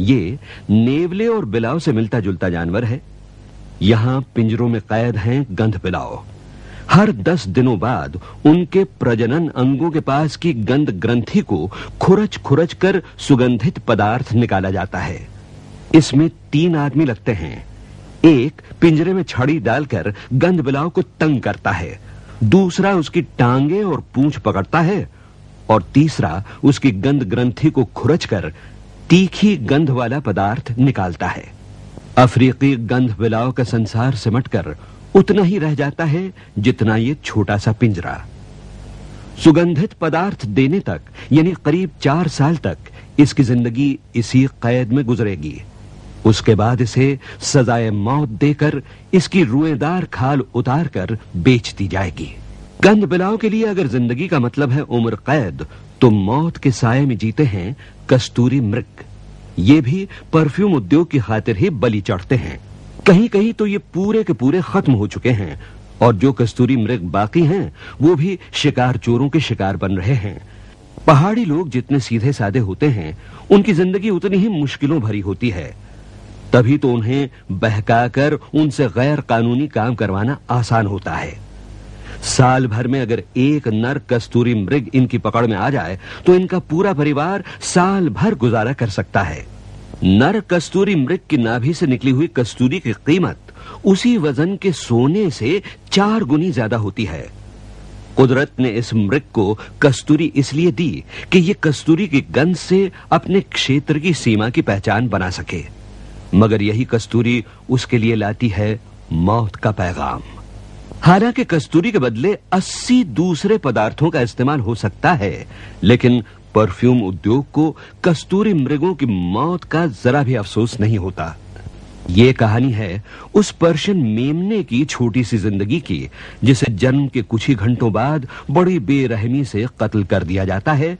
ये नेवले और बिलाव से मिलता जुलता जानवर है। यहां पिंजरों में कैद हैं गंध बिलाव। हर 10 दिनों बाद उनके प्रजनन अंगों के पास की गंध ग्रंथि को खुरच खुरच कर सुगंधित पदार्थ निकाला जाता है। इसमें 3 आदमी लगते हैं। एक पिंजरे में छड़ी डालकर गंध बिलाव को तंग करता है, दूसरा उसकी टांगे और पूंछ पकड़ता है और तीसरा उसकी गंध ग्रंथि को खुरच कर तीखी गंध वाला पदार्थ निकालता है। अफ्रीकी गंध बिलाव का संसार सिमटकर उतना ही रह जाता है जितना ये छोटा सा पिंजरा। सुगंधित पदार्थ देने तक यानी करीब 4 साल तक इसकी जिंदगी इसी कैद में गुजरेगी। उसके बाद इसे सजाए मौत देकर इसकी रुएदार खाल उतारकर बेच दी जाएगी। गंध बिलाव के लिए अगर जिंदगी का मतलब है उम्र कैद, तो मौत के साये में जीते हैं कस्तूरी मृग। ये भी परफ्यूम उद्योग की खातिर ही बलि चढ़ते हैं। कहीं कहीं तो ये पूरे के पूरे खत्म हो चुके हैं और जो कस्तूरी मृग बाकी हैं वो भी शिकार चोरों के शिकार बन रहे हैं। पहाड़ी लोग जितने सीधे साधे होते हैं उनकी जिंदगी उतनी ही मुश्किलों भरी होती है। तभी तो उन्हें बहकाकर उनसे गैर कानूनी काम करवाना आसान होता है। साल भर में अगर एक नर कस्तूरी मृग इनकी पकड़ में आ जाए तो इनका पूरा परिवार साल भर गुजारा कर सकता है। नर कस्तूरी मृग की नाभि से निकली हुई कस्तूरी की कीमत उसी वजन के सोने से 4 गुनी ज्यादा होती है। कुदरत ने इस मृग को कस्तूरी इसलिए दी कि ये कस्तूरी की गंध से अपने क्षेत्र की सीमा की पहचान बना सके, मगर यही कस्तूरी उसके लिए लाती है मौत का पैगाम। हालांकि कस्तूरी के बदले 80 दूसरे पदार्थों का इस्तेमाल हो सकता है, लेकिन परफ्यूम उद्योग को कस्तूरी मृगों की मौत का जरा भी अफसोस नहीं होता। ये कहानी है उस पर्शियन मेमने की छोटी सी जिंदगी की, जिसे जन्म के कुछ ही घंटों बाद बड़ी बेरहमी से कत्ल कर दिया जाता है,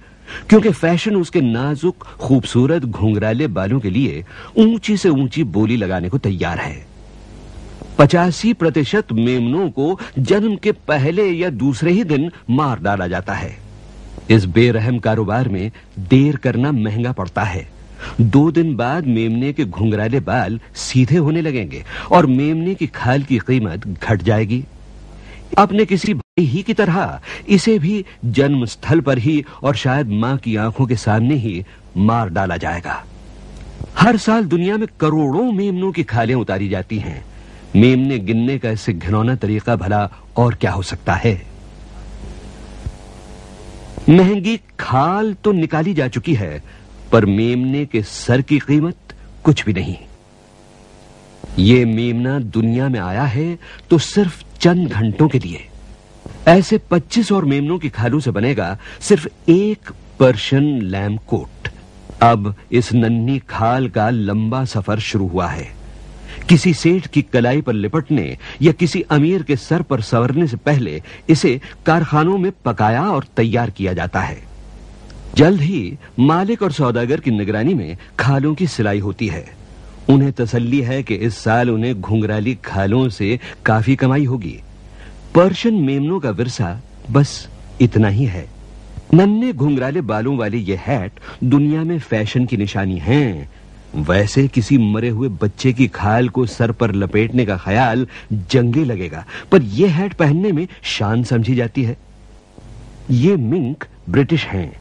क्योंकि फैशन उसके नाजुक खूबसूरत घुंघराले बालों के लिए ऊंची से ऊंची बोली लगाने को तैयार है। 85% मेमनों को जन्म के पहले या दूसरे ही दिन मार डाला जाता है। इस बेरहम कारोबार में देर करना महंगा पड़ता है। 2 दिन बाद मेमने के घुंघराले बाल सीधे होने लगेंगे और मेमने की खाल की कीमत घट जाएगी। अपने किसी भाई ही की तरह इसे भी जन्म स्थल पर ही और शायद मां की आंखों के सामने ही मार डाला जाएगा। हर साल दुनिया में करोड़ों मेमनों की खालें उतारी जाती हैं। मेमने गिनने का इससे घिनौना तरीका भला और क्या हो सकता है। महंगी खाल तो निकाली जा चुकी है, पर मेमने के सर की कीमत कुछ भी नहीं। ये मेमना दुनिया में आया है तो सिर्फ चंद घंटों के लिए। ऐसे 25 और मेमनों की खालों से बनेगा सिर्फ एक पर्शियन लैम कोट। अब इस नन्ही खाल का लंबा सफर शुरू हुआ है। किसी सेठ की कलाई पर लिपटने या किसी अमीर के सर पर संवरने से पहले इसे कारखानों में पकाया और तैयार किया जाता है। जल्द ही मालिक और सौदागर की निगरानी में खालों की सिलाई होती है। उन्हें तसल्ली है कि इस साल उन्हें घुंघराली खालों से काफी कमाई होगी। पर्शियन मेमनों का विरसा बस इतना ही है। नन्हे घुंघराले बालों वाले ये हैट दुनिया में फैशन की निशानी हैं। वैसे किसी मरे हुए बच्चे की खाल को सर पर लपेटने का ख्याल जंगी लगेगा, पर यह हैट पहनने में शान समझी जाती है। ये मिंक ब्रिटिश हैं।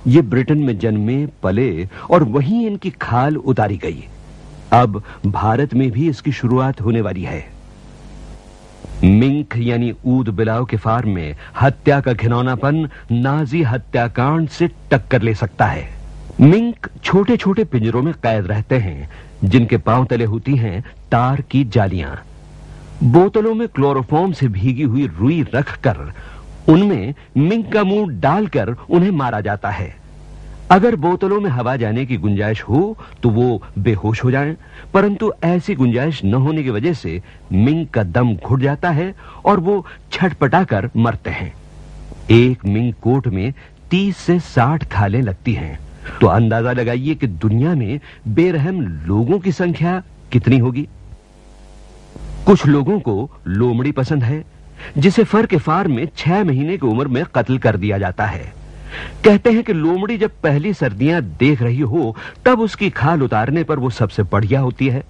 ये ब्रिटेन में जन्मे पले और वहीं इनकी खाल उतारी गई। अब भारत में भी इसकी शुरुआत होने वाली है। मिंक यानी ऊद बिलाव के फार्म में हत्या का घिनौनापन नाजी हत्याकांड से टक्कर ले सकता है। मिंक छोटे छोटे पिंजरों में कैद रहते हैं, जिनके पांव तले होती हैं तार की जालियां। बोतलों में क्लोरोफॉर्म से भीगी हुई रुई रखकर उनमें मिंक का मुंह डालकर उन्हें मारा जाता है। अगर बोतलों में हवा जाने की गुंजाइश हो तो वो बेहोश हो जाएं, परंतु ऐसी गुंजाइश न होने की वजह से मिंक का दम घुट जाता है और वो छटपटाकर मरते हैं। एक मिंक कोट में 30 से 60 खालें लगती हैं, तो अंदाजा लगाइए कि दुनिया में बेरहम लोगों की संख्या कितनी होगी। कुछ लोगों को लोमड़ी पसंद है, जिसे फर के फार्म में 6 महीने की उम्र में कत्ल कर दिया जाता है। कहते हैं कि लोमड़ी जब पहली सर्दियां देख रही हो तब उसकी खाल उतारने पर वो सबसे बढ़िया होती है।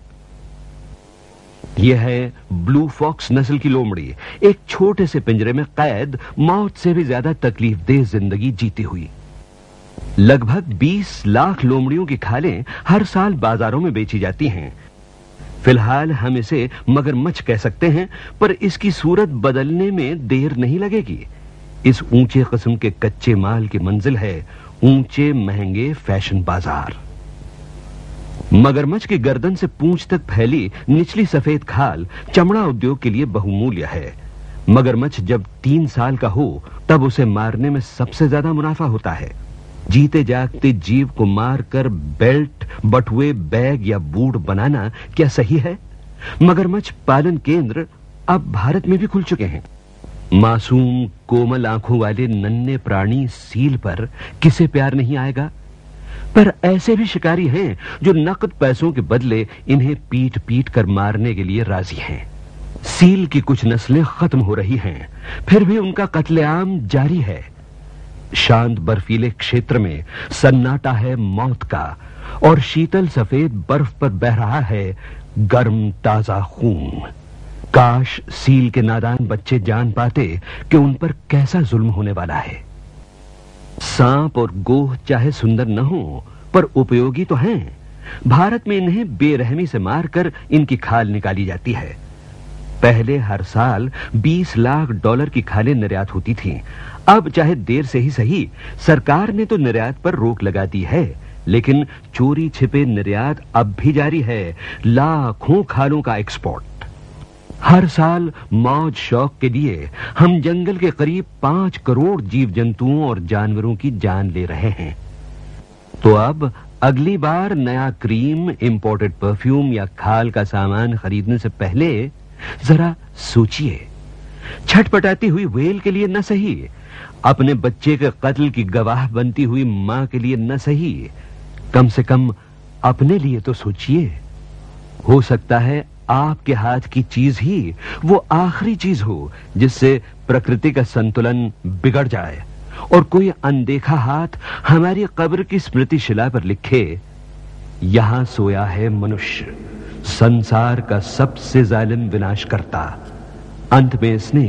यह है ब्लू फॉक्स नस्ल की लोमड़ी, एक छोटे से पिंजरे में कैद मौत से भी ज्यादा तकलीफदेह जिंदगी जीती हुई। लगभग 20 लाख लोमड़ियों की खालें हर साल बाजारों में बेची जाती हैं। फिलहाल हम इसे मगरमच्छ कह सकते हैं, पर इसकी सूरत बदलने में देर नहीं लगेगी। इस ऊंचे किस्म के कच्चे माल की मंजिल है ऊंचे महंगे फैशन बाजार। मगरमच्छ की गर्दन से पूंछ तक फैली निचली सफेद खाल चमड़ा उद्योग के लिए बहुमूल्य है। मगरमच्छ जब 3 साल का हो तब उसे मारने में सबसे ज्यादा मुनाफा होता है। जीते जागते जीव को मारकर बेल्ट, बटुए, बैग या बूट बनाना क्या सही है? मगरमच्छ पालन केंद्र अब भारत में भी खुल चुके हैं। मासूम कोमल आंखों वाले नन्हे प्राणी सील पर किसे प्यार नहीं आएगा? पर ऐसे भी शिकारी हैं जो नकद पैसों के बदले इन्हें पीट पीट कर मारने के लिए राजी हैं। सील की कुछ नस्लें खत्म हो रही हैं, फिर भी उनका कत्लेआम जारी है। शांत बर्फीले क्षेत्र में सन्नाटा है मौत का और शीतल सफेद बर्फ पर बह रहा है गर्म ताजा खून। काश सील के नादान बच्चे जान पाते कि उन पर कैसा जुल्म होने वाला है। सांप और गोह चाहे सुंदर न हो पर उपयोगी तो हैं। भारत में इन्हें बेरहमी से मारकर इनकी खाल निकाली जाती है। पहले हर साल 20 लाख डॉलर की खालें निर्यात होती थीं। अब चाहे देर से ही सही, सरकार ने तो निर्यात पर रोक लगा दी है, लेकिन चोरी छिपे निर्यात अब भी जारी है। लाखों खालों का एक्सपोर्ट। हर साल मौज शौक के लिए हम जंगल के करीब 5 करोड़ जीव जंतुओं और जानवरों की जान ले रहे हैं। तो अब अगली बार नया क्रीम, इंपोर्टेड परफ्यूम या खाल का सामान खरीदने से पहले जरा सोचिए। छटपटाती हुई व्हेल के लिए न सही, अपने बच्चे के कत्ल की गवाह बनती हुई मां के लिए न सही, कम से कम अपने लिए तो सोचिए। हो सकता है आपके हाथ की चीज ही वो आखिरी चीज हो जिससे प्रकृति का संतुलन बिगड़ जाए और कोई अनदेखा हाथ हमारी कब्र की स्मृति शिला पर लिखे, यहां सोया है मनुष्य, संसार का सबसे जालिम विनाशकर्ता। अंत में इसने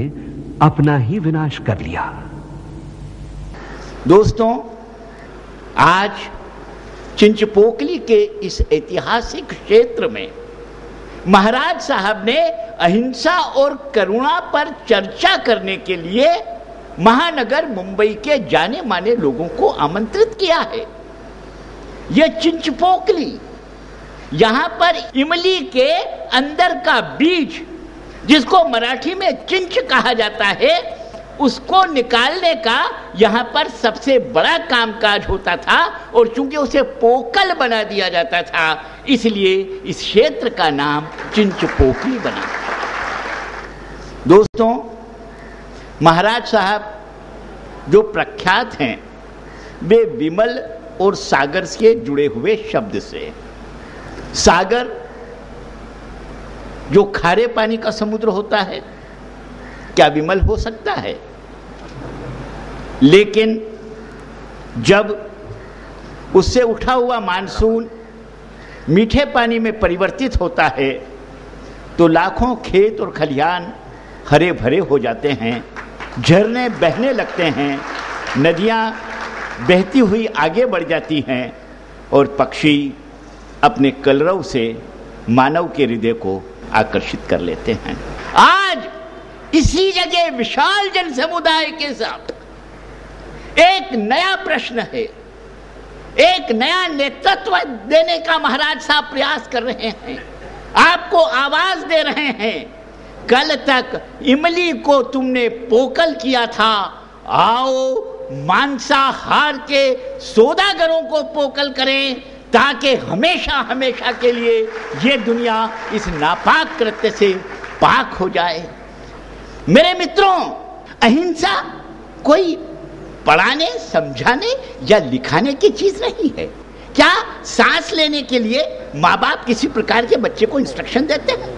अपना ही विनाश कर लिया। दोस्तों, आज चिंचपोकली के इस ऐतिहासिक क्षेत्र में महाराज साहब ने अहिंसा और करुणा पर चर्चा करने के लिए महानगर मुंबई के जाने माने लोगों को आमंत्रित किया है। यह चिंचपोकली, यहां पर इमली के अंदर का बीज, जिसको मराठी में चिंच कहा जाता है, उसको निकालने का यहां पर सबसे बड़ा कामकाज होता था और चूंकि उसे पोकल बना दिया जाता था, इसलिए इस क्षेत्र का नाम चिंचपोकली बना। दोस्तों, महाराज साहब जो प्रख्यात हैं वे विमल और सागर से जुड़े हुए शब्द से। सागर जो खारे पानी का समुद्र होता है, क्या विमल हो सकता है? लेकिन जब उससे उठा हुआ मानसून मीठे पानी में परिवर्तित होता है तो लाखों खेत और खलिहान हरे भरे हो जाते हैं, झरने बहने लगते हैं, नदियां बहती हुई आगे बढ़ जाती हैं और पक्षी अपने कलरव से मानव के हृदय को आकर्षित कर लेते हैं। आज इसी जगह विशाल जन समुदाय के साथ एक नया प्रश्न है, एक नया नेतृत्व देने का महाराज साहब प्रयास कर रहे हैं, आपको आवाज दे रहे हैं। कल तक इमली को तुमने पोकल किया था, आओ मांसाहार के सौदागरों को पोकल करें ताकि हमेशा हमेशा के लिए ये दुनिया इस नापाक कृत्य से पाक हो जाए। मेरे मित्रों, अहिंसा कोई पढ़ाने, समझाने या लिखाने की चीज नहीं है। क्या सांस लेने के लिए माँ बाप किसी प्रकार के बच्चे को इंस्ट्रक्शन देते हैं?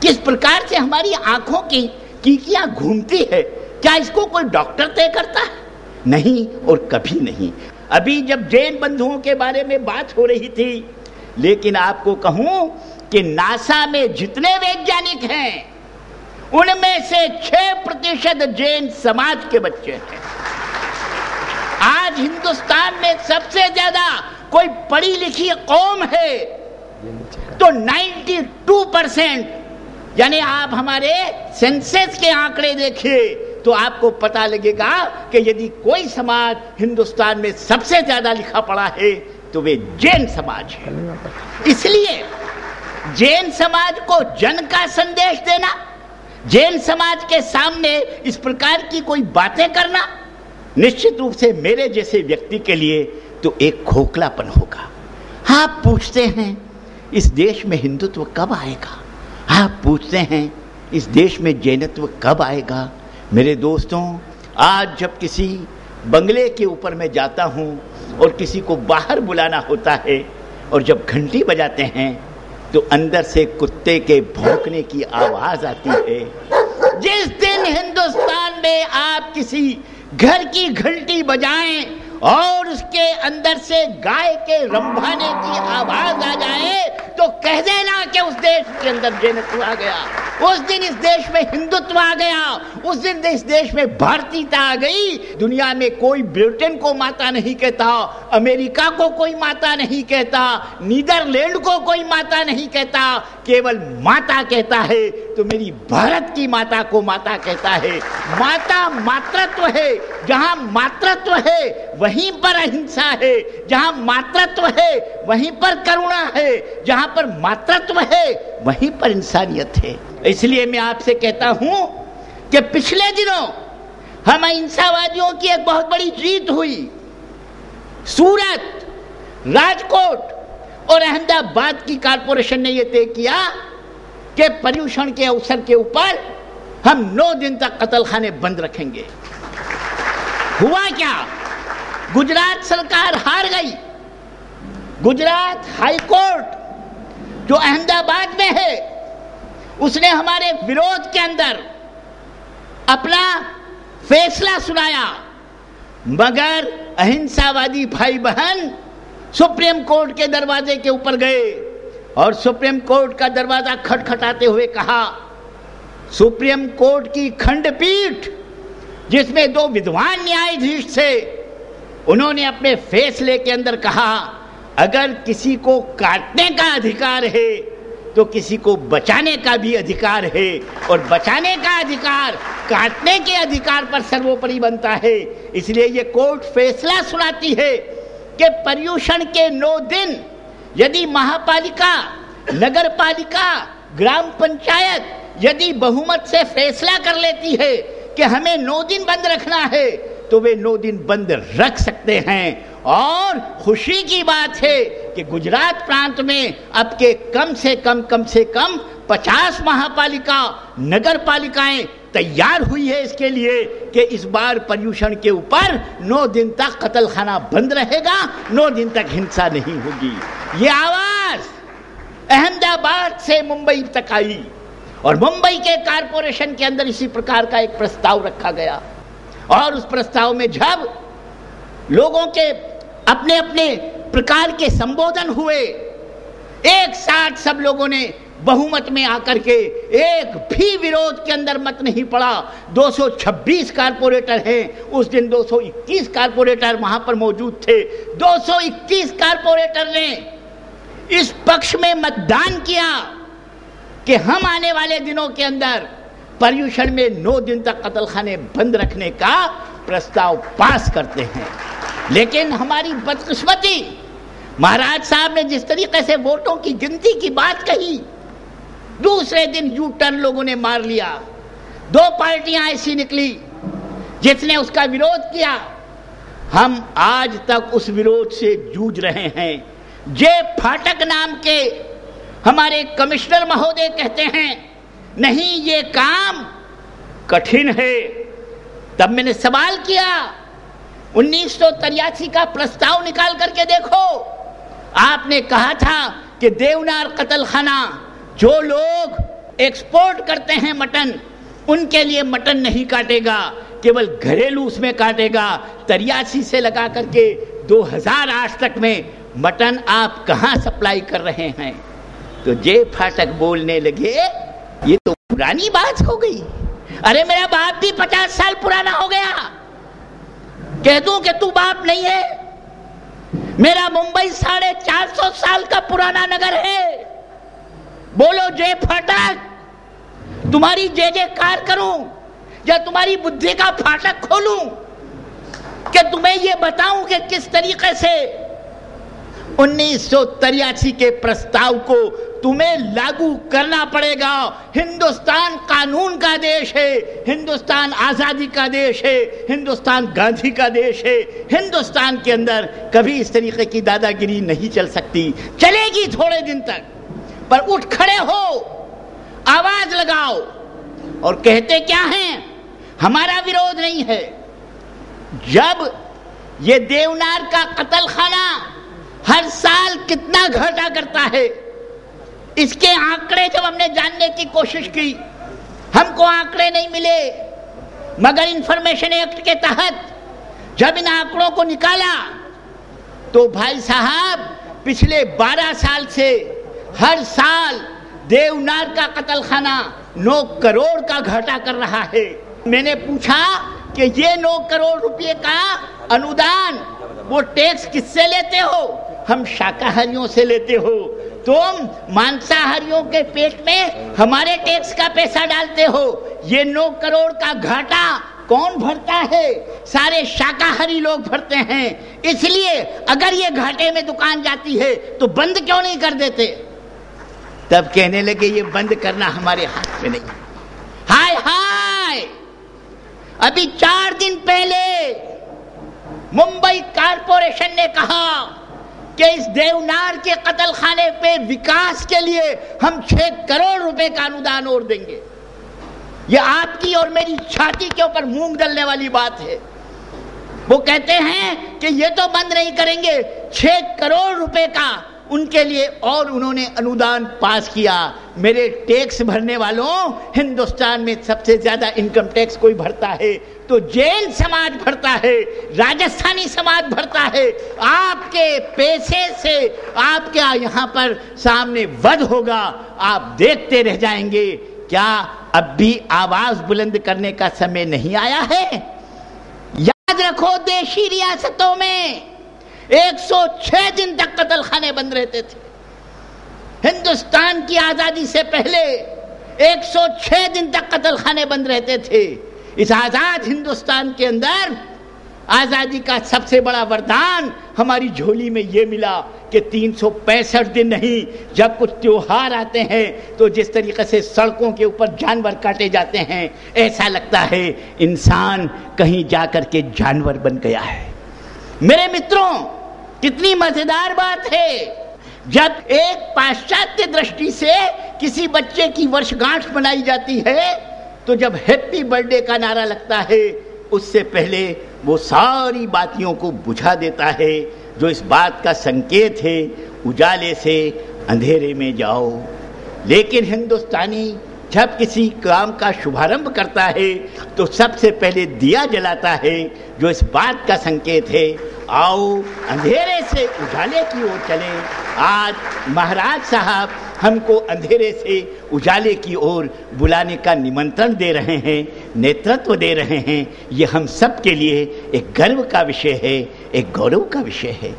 किस प्रकार से हमारी आंखों की कीकियां घूमती है, क्या इसको कोई डॉक्टर तय करता है? नहीं और कभी नहीं। अभी जब जैन बंधुओं के बारे में बात हो रही थी, लेकिन आपको कहूं कि नासा में जितने वैज्ञानिक हैं उनमें से 6% जैन समाज के बच्चे हैं। आज हिंदुस्तान में सबसे ज्यादा कोई पढ़ी लिखी कौम है तो 92%, यानी आप हमारे सेंसस के आंकड़े देखिए तो आपको पता लगेगा कि यदि कोई समाज हिंदुस्तान में सबसे ज्यादा लिखा पढ़ा है तो वे जैन समाज है। इसलिए जैन समाज को जन का संदेश देना, जैन समाज के सामने इस प्रकार की कोई बातें करना निश्चित रूप से मेरे जैसे व्यक्ति के लिए तो एक खोखलापन होगा। आप पूछते हैं इस देश में हिंदुत्व कब आएगा, आप पूछते हैं इस देश में जैनत्व कब आएगा। मेरे दोस्तों, आज जब किसी बंगले के ऊपर मैं जाता हूं और किसी को बाहर बुलाना होता है और जब घंटी बजाते हैं तो अंदर से कुत्ते के भौंकने की आवाज आती है। जिस दिन हिंदुस्तान में आप किसी घर की घंटी बजाएं और उसके अंदर से गाय के रंभाने की आवाज आ जाए तो कह देना कि उस देश के अंदर जैनत्व आ गया, उस दिन इस देश में हिंदुत्व आ गया, उस दिन इस देश में भारतीयता आ गई। दुनिया में कोई ब्रिटेन को माता नहीं कहता, अमेरिका को कोई माता नहीं कहता, नीदरलैंड को कोई माता नहीं कहता, केवल माता कहता है तो मेरी भारत की माता को माता कहता है। माता मातृत्व है, जहां मातृत्व है वहीं पर अहिंसा है, जहां मातृत्व है वहीं पर करुणा है, जहां पर मातृत्व है वहीं पर इंसानियत है। इसलिए मैं आपसे कहता हूं कि पिछले दिनों हम अहिंसावादियों की एक बहुत बड़ी जीत हुई। सूरत, राजकोट और अहमदाबाद की कारपोरेशन ने यह तय किया कि पर्यूषण के अवसर के ऊपर हम 9 दिन तक कत्लखाने बंद रखेंगे। हुआ क्या? गुजरात सरकार हार गई। गुजरात हाई कोर्ट जो अहमदाबाद में है उसने हमारे विरोध के अंदर अपना फैसला सुनाया, मगर अहिंसावादी भाई बहन सुप्रीम कोर्ट के दरवाजे के ऊपर गए और सुप्रीम कोर्ट का दरवाजा खटखटाते हुए कहा, सुप्रीम कोर्ट की खंडपीठ जिसमें 2 विद्वान न्यायाधीश थे, उन्होंने अपने फैसले के अंदर कहा अगर किसी को काटने का अधिकार है तो किसी को बचाने का भी अधिकार है, और बचाने का अधिकार काटने के अधिकार पर सर्वोपरि बनता है। इसलिए ये कोर्ट फैसला सुनाती है कि पर्यूषण के 9 दिन यदि महापालिका, नगर पालिका, ग्राम पंचायत यदि बहुमत से फैसला कर लेती है कि हमें 9 दिन बंद रखना है तो वे 9 दिन बंद रख सकते हैं। और खुशी की बात है कि गुजरात प्रांत में अब के कम से कम 50 महापालिका, नगर पालिकाएं तैयार हुई है इसके लिए कि इस बार पर्यूषण के ऊपर 9 दिन तक कत्लखाना बंद रहेगा, 9 दिन तक हिंसा नहीं होगी। ये आवाज अहमदाबाद से मुंबई तक आई और मुंबई के कारपोरेशन के अंदर इसी प्रकार का एक प्रस्ताव रखा गया और उस प्रस्ताव में जब लोगों के अपने अपने प्रकार के संबोधन हुए, एक साथ सब लोगों ने बहुमत में आकर के एक भी विरोध के अंदर मत नहीं पड़ा। 226 कारपोरेटर हैं, उस दिन 221 कारपोरेटर वहां पर मौजूद थे। 221 कारपोरेटर ने इस पक्ष में मतदान किया कि हम आने वाले दिनों के अंदर पर्यूषण में 9 दिन तक कत्लखाने बंद रखने का प्रस्ताव पास करते हैं। लेकिन हमारी बदकिस्मती, महाराज साहब ने जिस तरीके से वोटों की गिनती की बात कही, दूसरे दिन यू टर्न लोगों ने मार लिया। 2 पार्टियां ऐसी निकली जिसने उसका विरोध किया। हम आज तक उस विरोध से जूझ रहे हैं। जे फाटक नाम के हमारे कमिश्नर महोदय कहते हैं नहीं ये काम कठिन है। तब मैंने सवाल किया, 1983 का प्रस्ताव निकाल करके देखो, आपने कहा था कि देवनार कत्लखाना, जो लोग एक्सपोर्ट करते हैं मटन, उनके लिए मटन नहीं काटेगा, केवल घरेलू उसमें काटेगा। 83 से लगा करके 2008 तक में मटन आप कहां सप्लाई कर रहे हैं? तो जय फाटक बोलने लगे, ये तो पुरानी बात हो गई। अरे मेरा बाप भी 50 साल पुराना हो गया। कह दूं कि तू बाप नहीं है? मेरा मुंबई 450 साल का पुराना नगर है। बोलो जय फाटक, तुम्हारी जय जयकार करूं या तुम्हारी बुद्धि का फाटक खोलूं कि तुम्हें यह बताऊं कि किस तरीके से 1983 के प्रस्ताव को तुम्हें लागू करना पड़ेगा। हिंदुस्तान कानून का देश है, हिंदुस्तान आजादी का देश है, हिंदुस्तान गांधी का देश है। हिंदुस्तान के अंदर कभी इस तरीके की दादागिरी नहीं चल सकती। चलेगी थोड़े दिन तक, पर उठ खड़े हो, आवाज लगाओ और कहते क्या हैं? हमारा विरोध नहीं है। जब ये देवनार का कत्ल खाना हर साल कितना घाटा करता है, इसके आंकड़े जब हमने जानने की कोशिश की, हमको आंकड़े नहीं मिले, मगर इंफॉर्मेशन एक्ट के तहत जब इन आंकड़ों को निकाला तो भाई साहब पिछले 12 साल से हर साल देवनार का कत्ल खाना 9 करोड़ का घाटा कर रहा है। मैंने पूछा कि ये 9 करोड़ रुपए का अनुदान वो टैक्स किससे लेते हो? हम शाकाहारियों से लेते हो। तुम मांसाहारियों के पेट में हमारे टैक्स का पैसा डालते हो। ये 9 करोड़ का घाटा कौन भरता है? सारे शाकाहारी लोग भरते हैं। इसलिए अगर ये घाटे में दुकान जाती है तो बंद क्यों नहीं कर देते? तब कहने लगे ये बंद करना हमारे हाथ में नहीं। हाय हाय, अभी 4 दिन पहले मुंबई कारपोरेशन ने कहा कि इस देवनार के कत्ल खाने पे विकास के लिए हम 6 करोड़ रुपए का अनुदान और देंगे। ये आपकी और मेरी छाती के ऊपर मूंग दलने वाली बात है। वो कहते हैं कि ये तो बंद नहीं करेंगे, 6 करोड़ रुपए का उनके लिए और उन्होंने अनुदान पास किया। मेरे टैक्स भरने वालों, हिंदुस्तान में सबसे ज्यादा इनकम टैक्स कोई भरता है तो जैन समाज भरता है, राजस्थानी समाज भरता है। आपके पैसे से आपके यहाँ पर सामने वध होगा, आप देखते रह जाएंगे। क्या अब भी आवाज बुलंद करने का समय नहीं आया है? याद रखो, देशी रियासतों में 106 दिन तक कत्ल खाने बंद रहते थे। हिंदुस्तान की आजादी से पहले 106 दिन तक कत्ल खाने बंद रहते थे। इस आजाद हिंदुस्तान के अंदर आजादी का सबसे बड़ा वरदान हमारी झोली में ये मिला कि 365 दिन नहीं, जब कुछ त्योहार आते हैं तो जिस तरीके से सड़कों के ऊपर जानवर काटे जाते हैं, ऐसा लगता है इंसान कहीं जाकर के जानवर बन गया है। मेरे मित्रों, कितनी मजेदार बात है। जब एक पाश्चात्य दृष्टि से किसी बच्चे की वर्षगांठ मनाई जाती है तो जब हैप्पी बर्थडे का नारा लगता है, उससे पहले वो सारी बातियों को बुझा देता है जो इस बात का संकेत है, उजाले से अंधेरे में जाओ। लेकिन हिंदुस्तानी जब किसी काम का शुभारंभ करता है तो सबसे पहले दिया जलाता है, जो इस बात का संकेत है आओ अंधेरे से उजाले की ओर चले। आज महाराज साहब हमको अंधेरे से उजाले की ओर बुलाने का निमंत्रण दे रहे हैं, नेतृत्व दे रहे हैं। ये हम सब के लिए एक गर्व का विषय है, एक गौरव का विषय है।